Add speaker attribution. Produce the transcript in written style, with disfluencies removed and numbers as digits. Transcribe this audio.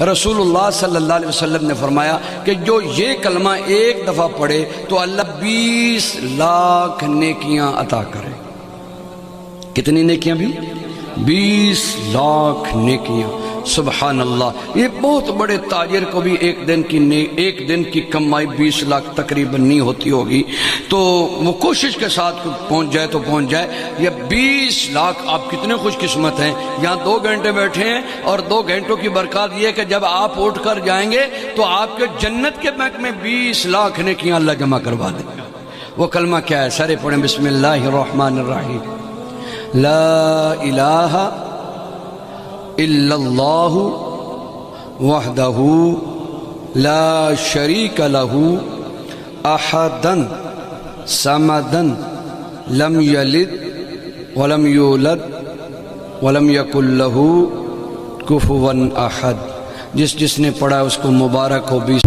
Speaker 1: رسول اللہ صلی اللہ علیہ وسلم نے فرمایا کہ جو یہ کلمہ ایک دفعہ پڑھے تو اللہ 20 لاکھ نیکیاں عطا کرے۔ کتنی نیکیاں بھی؟ 20 لاکھ نیکیاں۔ سبحان اللہ، یہ بہت بڑے تاجر کو بھی ایک دن کی کمائی 20 لاکھ تقریباً نہیں ہوتی ہوگی، تو وہ کوشش کے ساتھ پہنچ جائے تو پہنچ جائے۔ یہ 20 لاکھ، آپ کتنے خوش قسمت ہیں، یہاں 2 گھنٹے بیٹھے ہیں اور 2 گھنٹوں کی برکات یہ ہے کہ جب آپ اٹھ کر جائیں گے تو آپ کے جنت کے بینک میں 20 لاکھ نیکیاں اللہ جمع کروا دے گا۔ وہ کلمہ کیا ہے؟ سارے پڑھیں، بسم اللہ الرحمن الرحیم۔ لا الہ الا اللہ وحدہ لا شریک لہ احدا صمدا لم یلد ولم یولد ولم یکن لہ کفوا احد۔ جس نے پڑھا اس کو مبارک ہو۔ 20